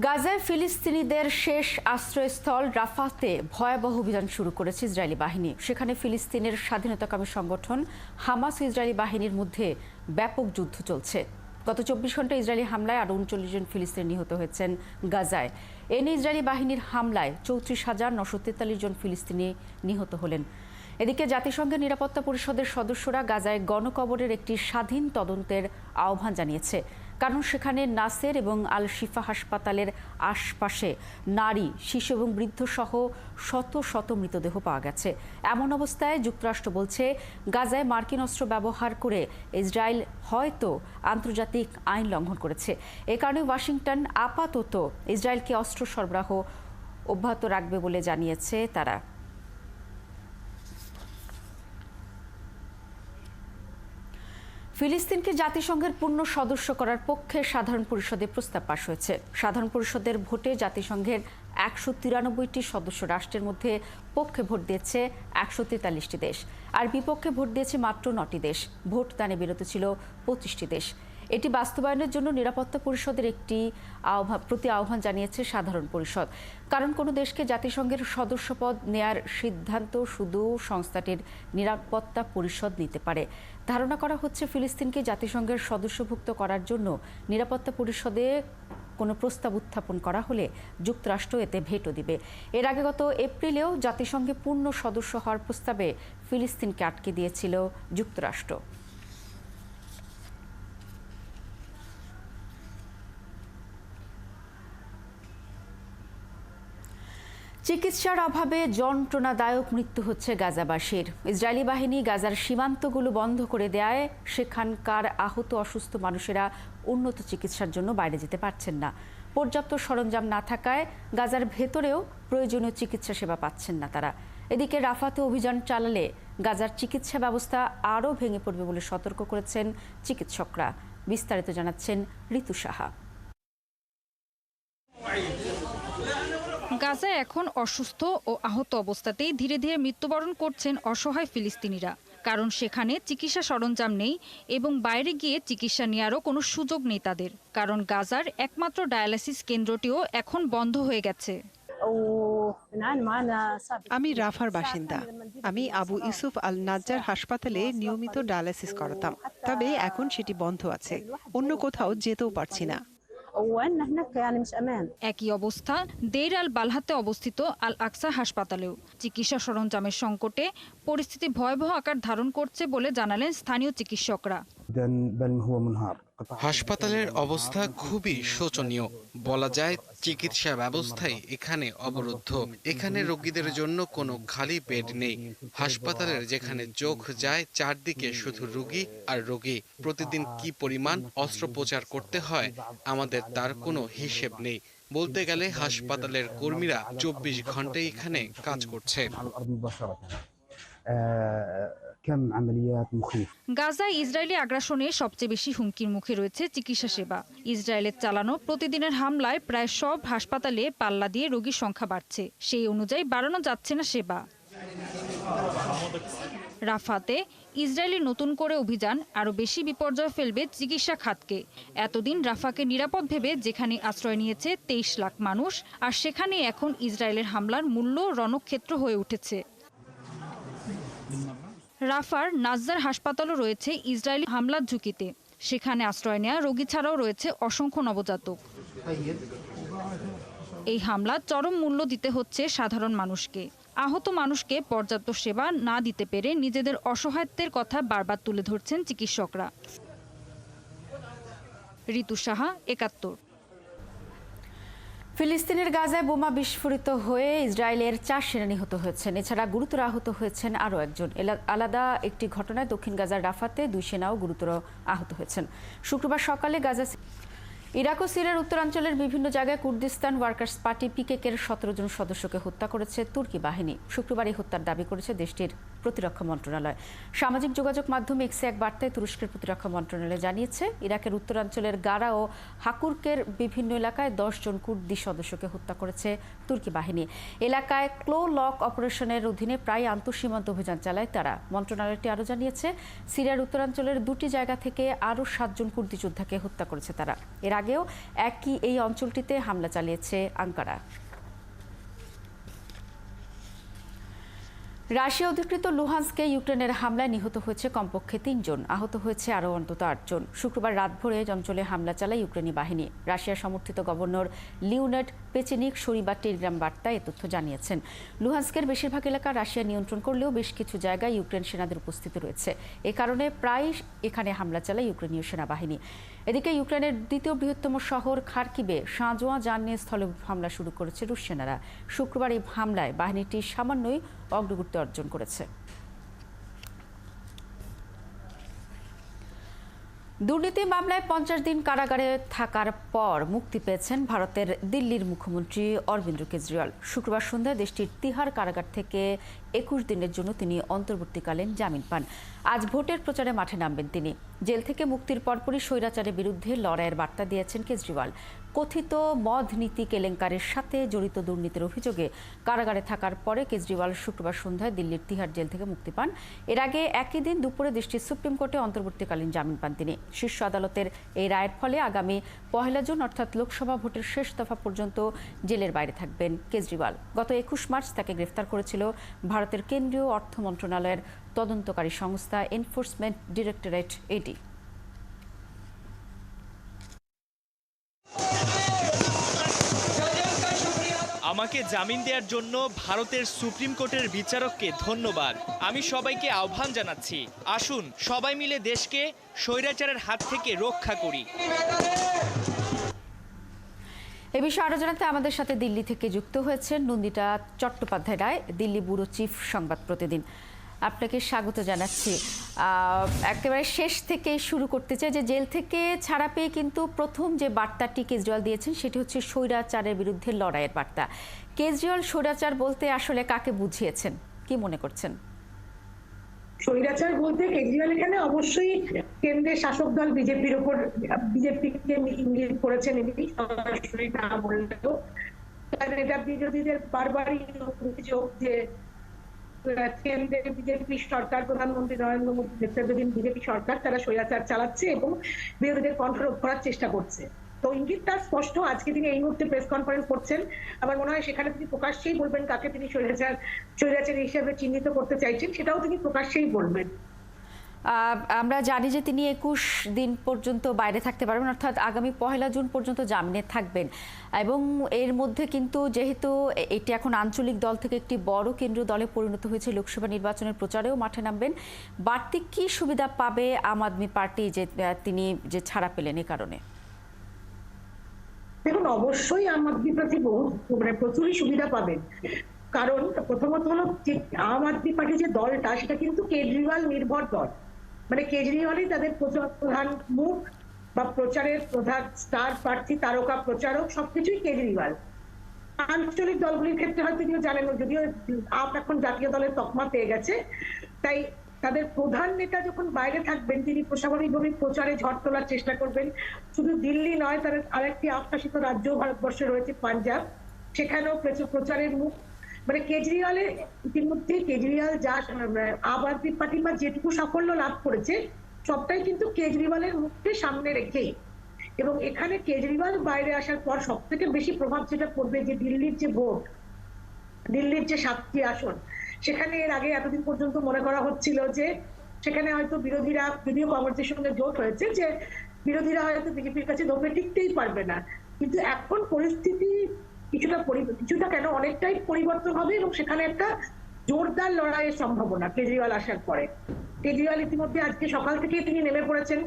গাজায় ফিলিস্তিনিদের শেষ আশ্রয়স্থল রাফাতে ভয়াবহ অভিযান শুরু করেছে ইসরায়েলি বাহিনী। সেখানে ফিলিস্তিনের স্বাধীনতাকামী সংগঠন হামাস ও ইসরায়েলি বাহিনীর মধ্যে ব্যাপক যুদ্ধ চলছে। গত 24 ঘন্টা ইসরায়েলি হামলায় আরও 39 জন ফিলিস্তিনি নিহত হয়েছেন গাজায়। এ নিয়ে ইসরায়েলি বাহিনীর হামলায় 34,943 জন ফিলিস্তিনি নিহত হলেন। এদিকে জাতিসংঘের নিরাপত্তা পরিষদের সদস্যরা গাজায় গণকবরের একটি স্বাধীন তদন্তের আহ্বান জানিয়েছে, কারণ সেখানে নাসের এবং আল শিফা হাসপাতালের আশপাশে নারী, শিশু এবং বৃদ্ধ সহ শত শত মৃতদেহ পাওয়া গেছে। এমন অবস্থায় যুক্তরাষ্ট্র বলছে, গাজায় মার্কিন অস্ত্র ব্যবহার করে ইসরায়েল হয়তো আন্তর্জাতিক আইন লঙ্ঘন করেছে। এ কারণে ওয়াশিংটন আপাতত ইসরায়েলকে অস্ত্র সরবরাহ অব্যাহত রাখবে বলে জানিয়েছে তারা। ফিলিস্তিনকে জাতিসংঘের পূর্ণ সদস্য করার পক্ষে সাধারণ পরিষদে প্রস্তাব পাশ হয়েছে। সাধারণ পরিষদের ভোটে জাতিসংঘের 193টি সদস্য রাষ্ট্রের মধ্যে পক্ষে ভোট দিয়েছে 143টি দেশ, আর বিপক্ষে ভোট দিয়েছে মাত্র 9টি দেশ। ভোট দানে বিরত ছিল 25টি দেশ। এটি বাস্তবায়নের জন্য নিরাপত্তা পরিষদের একটি প্রতি আহ্বান জানিয়েছে সাধারণ পরিষদ, কারণ কোনো দেশকে জাতিসংঘের সদস্যপদ নেয়ার সিদ্ধান্ত শুধু সংস্থাটির নিরাপত্তা পরিষদ নিতে পারে। ধারণা করা হচ্ছে, ফিলিস্তিনকে জাতিসংঘের সদস্যভুক্ত করার জন্য নিরাপত্তা পরিষদে কোনো প্রস্তাব উত্থাপন করা হলে যুক্তরাষ্ট্র এতে ভেটো দিবে। এর আগে গত এপ্রিলেও জাতিসংঘে পূর্ণ সদস্য হওয়ার প্রস্তাবে ফিলিস্তিনকে আটকে দিয়েছিল যুক্তরাষ্ট্র। চিকিৎসার অভাবে যন্ত্রণাদায়ক মৃত্যু হচ্ছে গাজাবাসীর। ইসরায়েলি বাহিনী গাজার সীমান্তগুলো বন্ধ করে দেয় সেখানকার আহত অসুস্থ মানুষেরা উন্নত চিকিৎসার জন্য বাইরে যেতে পারছেন না। পর্যাপ্ত সরঞ্জাম না থাকায় গাজার ভেতরেও প্রয়োজনীয় চিকিৎসা সেবা পাচ্ছেন না তারা। এদিকে রাফাতে অভিযান চালালে গাজার চিকিৎসা ব্যবস্থা আরও ভেঙে পড়বে বলে সতর্ক করেছেন চিকিৎসকরা। বিস্তারিত জানাচ্ছেন ঋতু সাহা। গাজায় এখন অসুস্থ ও আহত অবস্থাতেই ধীরে ধীরে মৃত্যুবরণ করছেন অসহায় ফিলিস্তিনিরা, কারণ সেখানে চিকিৎসা সরঞ্জাম নেই এবং বাইরে গিয়ে চিকিৎসা নেওয়ারও কোনো সুযোগ নেই তাদের, কারণ গাজার একমাত্র ডায়ালাইসিস কেন্দ্রটিও এখন বন্ধ হয়ে গেছে। আমি রাফার বাসিন্দা। আমি আবু ইউসুফ আল নাজ্জার হাসপাতালে নিয়মিত ডায়ালাইসিস করাতাম, তবে এখন সেটি বন্ধ আছে। অন্য কোথাও যেতেও পারছি না। একই অবস্থা দেইর আল বালহাতে অবস্থিত আল আকসা হাসপাতালেও। চিকিৎসা সরঞ্জামের সংকটে পরিস্থিতি ভয়াবহ আকার ধারণ করছে বলে জানালেন স্থানীয় চিকিৎসকরা। হাসপাতালের অবস্থা খুবই শোচনীয়। বলা যায় চিকিৎসা ব্যবস্থাই এখানে অবরুদ্ধ। এখানে রোগীদের জন্য কোনো খালি বেড নেই। হাসপাতালের যেখানে চোখ যায় চারদিকে শুধু রোগী আর রোগী। প্রতিদিন কি পরিমাণ অস্ত্রোপচার করতে হয় আমাদের তার কোনো হিসেব নেই। বলতে গেলে হাসপাতালের কর্মীরা 24 ঘন্টায় এখানে কাজ করছে। গাজায় ইসরায়েলি আগ্রাসনে সবচেয়ে বেশি হুমকির মুখে রয়েছে চিকিৎসা সেবা। ইসরায়েলের চালানো প্রতিদিনের হামলায় প্রায় সব হাসপাতালে পাল্লা দিয়ে রোগীর সংখ্যা বাড়ছে। সেই অনুযায়ী বাড়ানো যাচ্ছে না সেবা। রাফাতে ইসরায়েলি নতুন করে অভিযান আরও বেশি বিপর্যয় ফেলবে চিকিৎসা খাতকে। এতদিন রাফাকে নিরাপদ ভেবে যেখানে আশ্রয় নিয়েছে 23 লাখ মানুষ, আর সেখানে এখন ইসরায়েলের হামলার মূল্য রণক্ষেত্র হয়ে উঠেছে। রাফার নাজ্জার হাসপাতালও রয়েছে ইসরায়েলি হামলার ঝুঁকিতে। সেখানে আশ্রয় নেওয়া রোগী ছাড়াও রয়েছে অসংখ্য নবজাতক। এই হামলা চরম মূল্য দিতে হচ্ছে সাধারণ মানুষকে। আহত মানুষকে পর্যাপ্ত সেবা না দিতে পেরে নিজেদের অসহায়ত্বের কথা বারবার তুলে ধরছেন চিকিৎসকরা। ঋতু সাহা, 71। ফিলিস্তিনের গাজায় বোমা বিস্ফোরিত হয়ে ইসরায়েলের 4 সেনা নিহত হয়েছেন। এছাড়া গুরুতর আহত হয়েছেন আরও একজন। আলাদা একটি ঘটনায় দক্ষিণ গাজার রাফাতে 2 সেনাও গুরুতর আহত হয়েছেন। শুক্রবার সকালে গাজা, ইরাক ও সিরিয়ার উত্তরাঞ্চলের বিভিন্ন জায়গায় কুর্দিস্তান ওয়ার্কার্স পার্টি পিকেকের 17 জন সদস্যকে হত্যা করেছে তুর্কি বাহিনী। শুক্রবার এই হত্যার দাবি করেছে দেশটির প্রতিরক্ষা মন্ত্রণালয়। সামাজিক যোগাযোগ মাধ্যম এক্সে এক বার্তায় তুরস্কের প্রতিরক্ষা মন্ত্রণালয় জানিয়েছে, ইরাকের উত্তরাঞ্চলের গারা ও হাকুরকের বিভিন্ন এলাকায় 10 জন কুর্দি সদস্যকে হত্যা করেছে তুর্কি বাহিনী। এলাকায় ক্লো লক অপারেশনের অধীনে প্রায় আন্তঃসীমান্ত অভিযান চালায় তারা। মন্ত্রণালয়টি আরও জানিয়েছে, সিরিয়ার উত্তরাঞ্চলের 2টি জায়গা থেকে আরও 7 জন কুর্দি যোদ্ধাকে হত্যা করেছে তারা। এর আগেও এই অঞ্চলটিতে হামলা চালিয়েছে আঙ্কারা। রাশিয়া অধিকৃত লুহান্সকে ইউক্রেনের হামলায় নিহত হয়েছে কমপক্ষে 3 জন, আহত হয়েছে আরও অন্তত 8 জন। শুক্রবার রাতভরে অঞ্চলে হামলা চালায় ইউক্রেনি বাহিনী। রাশিয়া সমর্থিত গভর্নর লিওনার্ড পেচেনিক শনিবার টেলিগ্রাম বার্তায় এ তথ্য জানিয়েছেন। লুহান্সকের বেশিরভাগ এলাকা রাশিয়া নিয়ন্ত্রণ করলেও বেশ কিছু জায়গায় ইউক্রেন সেনাদের উপস্থিতি রয়েছে। এ কারণে প্রায় এখানে হামলা চালায় ইউক্রেনীয় সেনাবাহিনী। এদিকে ইউক্রেনের দ্বিতীয় বৃহত্তম শহর খার্কিবে সাঁজোয়া যান নিয়ে স্থলে হামলা শুরু করেছে রুশ সেনারা। শুক্রবার এই হামলায় বাহিনীটি সামান্যই অগ্রগতি অর্জন করেছে। দুর্নীতি মামলায় 50 দিন কারাগারে থাকার পর মুক্তি পেয়েছেন ভারতের দিল্লির মুখ্যমন্ত্রী অরবিন্দ কেজরিওয়াল। শুক্রবার সন্ধ্যায় দেশটির তিহার কারাগার থেকে 21 দিনের জন্য তিনি অন্তর্বর্তীকালীন জামিন পান। আজ ভোটের প্রচারে মাঠে নামবেন তিনি। জেল থেকে মুক্তির পরপরই স্বৈরাচারের বিরুদ্ধে লড়াইয়ের বার্তা দিয়েছেন কেজরিওয়াল। কথিত মদ নীতি কেলেঙ্কারির সাথে জড়িত দুর্নীতির অভিযোগে কারাগারে থাকার পরে কেজরিওয়াল শুক্রবার সন্ধ্যায় দিল্লির তিহার জেল থেকে মুক্তি পান। এর আগে একই দিন দুপুরে দেশটির সুপ্রিম কোর্টে অন্তর্বর্তীকালীন জামিন পান তিনি। শীর্ষ আদালতের এই রায়ের ফলে আগামী 1 জুন অর্থাৎ লোকসভা ভোটের শেষ দফা পর্যন্ত জেলের বাইরে থাকবেন কেজরিওয়াল। গত 21 মার্চ তাকে গ্রেফতার করেছিল ভারতের কেন্দ্রীয় অর্থ মন্ত্রণালয়ের তদন্তকারী সংস্থা এনফোর্সমেন্ট ডিরেক্টরেট এডি। আমাকে জামিন দেওয়ার জন্য ভারতের সুপ্রিম কোর্টের বিচারককে ধন্যবাদ। আমি সবাইকে আহ্বান জানাচ্ছি, আসুন সবাই মিলে দেশকে স্বৈরাচারের হাত থেকে রক্ষা করি। এ বিষয়ে আরো জানাতে আমাদের সাথে দিল্লি থেকে যুক্ত হয়েছেন নন্দিতা চট্টোপাধ্যায় রায়, দিল্লি ব্যুরো চিফ সংবাদ প্রতিদিন। আপনাকে স্বাগত জানাচ্ছি। একেবারে শেষ থেকে শুরু করতে চাই যে জেল থেকে ছাড়া পেয়ে কিন্তু প্রথম যে বার্তাটি কেজরিওয়াল দিয়েছেন সেটি হচ্ছে স্বৈরাচারের বিরুদ্ধে লড়াইয়ের বার্তা। কেজরিওয়াল স্বৈরাচার বলতে আসলে কাকে বুঝিয়েছেন, কি মনে করছেন? স্বৈরাচার বলতে কেজরিওয়াল এখানে অবশ্যই কেন্দ্রের শাসক দল বিজেপির উপর, বিজেপিকে ইঙ্গিত করেছেন সরাসরি না বললেও। কারণ এটা বিরোধীদের বারবারই অভিযোগ যে কেন্দ্রের বিজেপি সরকার, প্রধানমন্ত্রী নরেন্দ্র মোদী নেতৃত্বাধীন বিজেপি সরকার তারা স্বৈরাচার চালাচ্ছে এবং বিরোধীদের কণ্ঠরোধ করার চেষ্টা করছে। তো ইঙ্গিতটা স্পষ্ট। আজকে তিনি এই মুহূর্তে প্রেস কনফারেন্স করছেন, আমার মনে হয় সেখানে তিনি প্রকাশ্যেই বলবেন কাকে তিনি স্বৈরাচার হিসেবে চিহ্নিত করতে চাইছেন, সেটাও তিনি প্রকাশ্যেই বলবেন। আমরা জানি যে তিনি 21 দিন পর্যন্ত বাইরে থাকতে পারবেন, অর্থাৎ আগামী 1 জুন পর্যন্ত জামিনে থাকবেন। এবং এর মধ্যে কিন্তু যেহেতু এটি এখন আঞ্চলিক দল থেকে একটি বড় কেন্দ্রীয় দলে পরিণত হয়েছে, লোকসভা নির্বাচনের প্রচারেও মাঠে নামবেন। বাড়তি কি সুবিধা পাবে আম আদমি পার্টি যে তিনি যে ছাড়া পেলেন এই কারণে? দেখুন, অবশ্যই আম আদমি পার্টি প্রচুরই সুবিধা পাবেন। কারণ প্রথমত হলো যে আম আদমি পার্টি যে দলটা সেটা কিন্তু কেজরিওয়াল নির্ভর দল। মানে কেজরিওয়ালই তাদের প্রধান মুখ বা প্রচারের প্রধান স্টার প্রার্থী, তারকা প্রচারক সবকিছুই কেজরিওয়াল। আঞ্চলিক দলগুলির ক্ষেত্রে হয়তো কেউ জানেন, যদিও আপ এখন জাতীয় দলের তকমা পেয়ে গেছে, তাই তাদের প্রধান নেতা যখন বাইরে থাকবেন তিনি স্বাভাবিকভাবে প্রচারে ঝড় তোলার চেষ্টা করবেন। শুধু দিল্লি নয়, তার আরেকটি আস্থাশিত রাজ্য ভারতবর্ষে রয়েছে পাঞ্জাব, সেখানেও প্রচারের মুখ। মানে কেজরিওয়ালের ইতিমধ্যে কেজরিওয়াল যা আম আদমি পার্টি বা যেটুকু সাফল্য লাভ করেছে সবটাই কিন্তু কেজরিওয়ালের মুখকে সামনে রেখেই। এবং এখানে কেজরিওয়াল বাইরে আসার পর সব থেকে বেশি প্রভাব যেটা পড়বে যে দিল্লির যে ভোট, দিল্লির যে 7টি আসন, সেখানে এর আগে এতদিন পর্যন্ত মনে করা হচ্ছিল যে সেখানে হয়তো বিরোধীরা, যদিও কংগ্রেসের সঙ্গে জোট হয়েছে, যে বিরোধীরা হয়তো বিজেপির কাছে ধোপে টিকতেই পারবে না। কিন্তু এখন পরিস্থিতি কিছুটা কেন অনেকটাই পরিবর্তন হবে এবং সেখানে একটা জোরদার লড়াইয়ের সম্ভাবনা কেজরিওয়াল আসার পরে। কেজরিওয়াল ইতিমধ্যে আজকে সকাল থেকে তিনি নেমে পড়েছেন।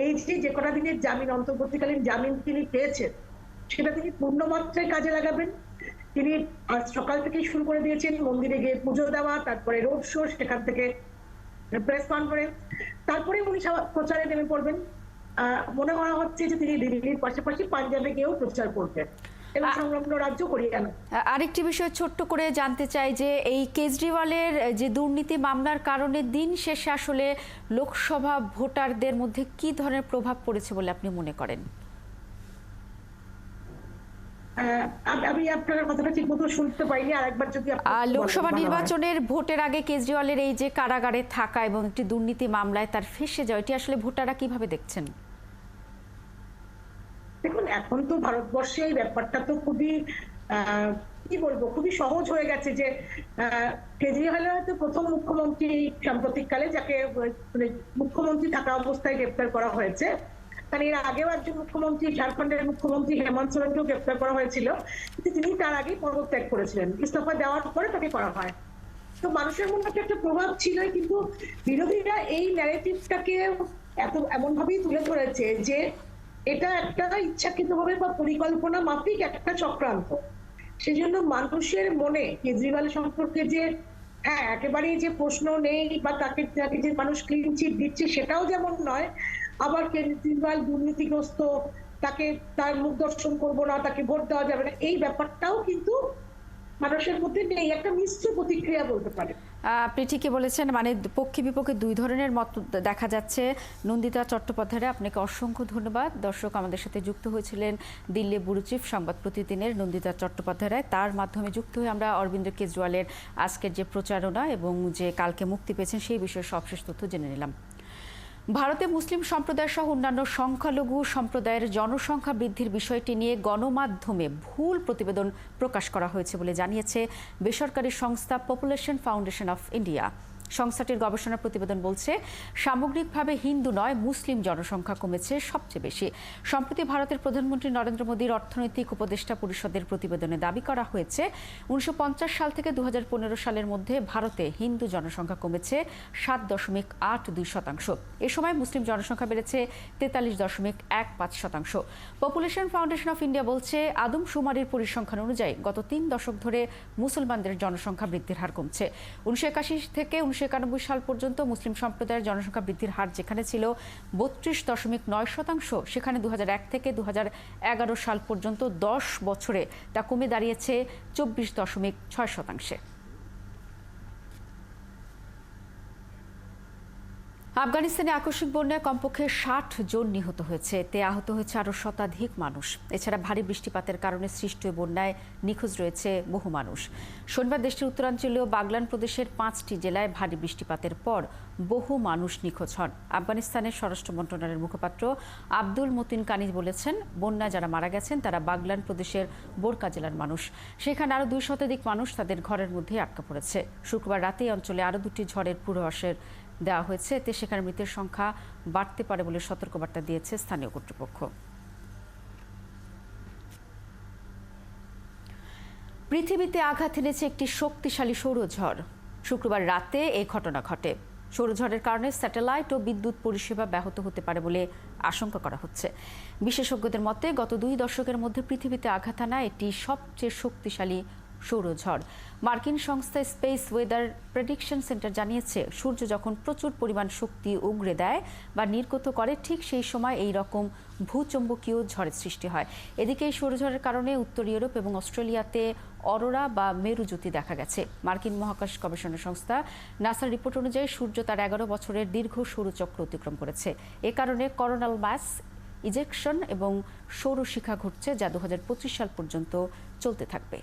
এই যে কটা দিনের জামিন, অন্তর্বর্তীকালীন জামিন তিনি পেয়েছেন, সেটা তিনি পূর্ণমাত্রায় কাজে লাগাবেন। তিনি আজ সকাল থেকেই শুরু করে দিয়েছেন মন্দিরে গিয়ে পুজো দেওয়া, তারপরে রোড শো, সেখান থেকে প্রেস কনফারেন্স, তারপরে উনি প্রচারে নেমে পড়বেন। মনে করা হচ্ছে যে তিনি দিল্লির পাশাপাশি পাঞ্জাবে গিয়েও প্রচার করবেন। এবং সংলগ্ন রাজ্য হরিয়ানা। আরেকটি বিষয় ছোট্ট করে জানতে চাই যে এই কেজরিওয়ালের যে দুর্নীতি মামলার কারণে দিন শেষে আসলে লোকসভা ভোটারদের মধ্যে কি ধরনের প্রভাব পড়েছে বলে আপনি মনে করেন? আমি আপনার কথাটা ঠিক মতো শুনতে পাইনি, আরেকবার যদি লোকসভা নির্বাচনের ভোটের আগে কেজরিওয়ালের এই যে কারাগারে থাকা এবং একটি দুর্নীতি মামলায় তার ফেঁসে যাওয়া, এটি আসলে ভোটাররা কিভাবে দেখছেন? দেখুন, এখন তো ভারতবর্ষে এই ব্যাপারটা তো খুবই কি বলবো, খুবই সহজ হয়ে গেছে যে কেজরিওয়াল হয়তো প্রথম মুখ্যমন্ত্রী সাম্প্রতিককালে যাকে মানে মুখ্যমন্ত্রী থাকা অবস্থায় গ্রেপ্তার করা হয়েছে। কারণ এর আগেও একজন মুখ্যমন্ত্রী, ঝাড়খণ্ডের মুখ্যমন্ত্রী হেমন্ত সোরেনকেও গ্রেপ্তার করা হয়েছিল, কিন্তু তিনি তার আগেই পদত্যাগ করেছিলেন, ইস্তফা দেওয়ার পরে তাকে করা হয়। তো মানুষের মধ্যে একটা প্রভাব ছিলই, কিন্তু বিরোধীরা এই ন্যারেটিভটাকে এমন ভাবেই তুলে ধরেছে যে এটা একটা ইচ্ছাকৃতভাবে বা পরিকল্পনা মাফিক একটা চক্রান্ত। সেজন্য মানুষের মনে কেজরিওয়াল সম্পর্কে যে হ্যাঁ একেবারেই যে প্রশ্ন নেই বা তাকে যে মানুষ ক্লিন চিট দিচ্ছে সেটাও যেমন নয়, আবার কেজরিওয়াল দুর্নীতিগ্রস্ত, তাকে তার মুখ দর্শন করবো না, তাকে ভোট দেওয়া যাবে না, এই ব্যাপারটাও কিন্তু মানুষের মধ্যে নেই, একটা মিশ্র প্রতিক্রিয়া বলতে পারে। আপনি ঠিকই বলেছেন, মানে পক্ষে বিপক্ষে দুই ধরনের মত দেখা যাচ্ছে। নন্দিতা চট্টোপাধ্যায়, আপনাকে অসংখ্য ধন্যবাদ। দর্শক, আমাদের সাথে যুক্ত হয়েছিলেন দিল্লি ব্যুরো চিফ সংবাদ প্রতিদিনের নন্দিতা চট্টোপাধ্যায়। তার মাধ্যমে যুক্ত হয়ে আমরা অরবিন্দ কেজরিওয়ালের আজকের যে প্রচারণা এবং যে কালকে মুক্তি পেয়েছেন সেই বিষয়ে সবশেষ তথ্য জেনে নিলাম। ভারতে মুসলিম সম্প্রদায় সহ অন্যান্য সংখ্যালঘু সম্প্রদায়ের জনসংখ্যা বৃদ্ধির বিষয়টি নিয়ে গণমাধ্যমে ভুল প্রতিবেদন প্রকাশ করা হয়েছে বলে জানিয়েছে বেসরকারি সংস্থা পপুলেশন ফাউন্ডেশন অফ ইন্ডিয়া। সংস্থাটির গবেষণা প্রতিবেদন বলছে, সামগ্রিকভাবে হিন্দু নয়, মুসলিম জনসংখ্যা কমেছে সবচেয়ে বেশি। সম্প্রতি ভারতের প্রধানমন্ত্রী নরেন্দ্র মোদীর অর্থনৈতিক উপদেষ্টা পরিষদের প্রতিবেদনে দাবি করা হয়েছে 1950 সাল থেকে 2015 সালের মধ্যে ভারতে হিন্দু জনসংখ্যা কমেছে 7.82%। এ সময় মুসলিম জনসংখ্যা বেড়েছে 43.15%। পপুলেশন ফাউন্ডেশন অফ ইন্ডিয়া বলছে, আদমশুমারির পরিসংখ্যান অনুযায়ী গত 3 দশক ধরে মুসলমানদের জনসংখ্যা বৃদ্ধির হার কমছে। 1981 থেকে 1991 সাল পর্যন্ত মুসলিম সম্প্রদায়ের জনসংখ্যা বৃদ্ধির হার যেখানে ছিল 32.9%, সেখানে 2001 থেকে 2011 সাল পর্যন্ত 10 বছরে তা কমে দাঁড়িয়েছে 24.6%। আফগানিস্তানে আকস্মিক বন্যায় কমপক্ষে 60 জন নিহত হয়েছে, এতে আহত হয়েছে আরও শতাধিক মানুষ। এছাড়া ভারী বৃষ্টিপাতের কারণে সৃষ্ট বন্যায় নিখোঁজ রয়েছে বহু মানুষ। শনিবার দেশটির উত্তরাঞ্চলীয় বাগলান প্রদেশের 5টি জেলায় ভারী বৃষ্টিপাতের পর বহু মানুষ নিখোঁজ হন। আফগানিস্তানের স্বরাষ্ট্র মন্ত্রণালয়ের মুখপাত্র আব্দুল মতিন কানিজ বলেছেন, বন্যায় যারা মারা গেছেন তারা বাগলান প্রদেশের বোরকা জেলার মানুষ। সেখানে আরও 2 শতাধিক মানুষ তাদের ঘরের মধ্যেই আটকা পড়েছে। শুক্রবার রাতে অঞ্চলে আরও 2টি ঝড়ের পূর্বাভাসের দেওয়া হয়েছে, এতে সেখানে মৃতের সংখ্যা বাড়তে পারে বলে সতর্কবার্তা দিয়েছে স্থানীয় কর্তৃপক্ষ। পৃথিবীতে আঘাত এনেছে একটি শক্তিশালী সৌরঝড়। শুক্রবার রাতে এই ঘটনা ঘটে। সৌরঝড়ের কারণে স্যাটেলাইট ও বিদ্যুৎ পরিষেবা ব্যাহত হতে পারে বলে আশঙ্কা করা হচ্ছে। বিশেষজ্ঞদের মতে গত 2 দশকের মধ্যে পৃথিবীতে আঘাত আনা এটি সবচেয়ে শক্তিশালী সৌরঝড়। মার্কিন সংস্থা স্পেস ওয়েদার প্রেডিকশন সেন্টার জানিয়েছে, সূর্য যখন প্রচুর পরিমাণ শক্তি উগরে দেয় বা নির্গত করে, ঠিক সেই সময় এই রকম ভূচৌম্বকীয় ঝড়ের সৃষ্টি হয়। এদিকে এই সৌরঝড়ের কারণে উত্তর ইউরোপ এবং অস্ট্রেলিয়াতে অরোরা বা মেরুজ্যোতি দেখা গেছে। মার্কিন মহাকাশ গবেষণা সংস্থা নাসার রিপোর্ট অনুযায়ী সূর্য তার 11 বছরের দীর্ঘ সৌরচক্র অতিক্রম করেছে। এ কারণে করোনাল মাস ইজেকশন এবং সৌরশিখা ঘটছে, যা 2025 সাল পর্যন্ত চলতে থাকবে।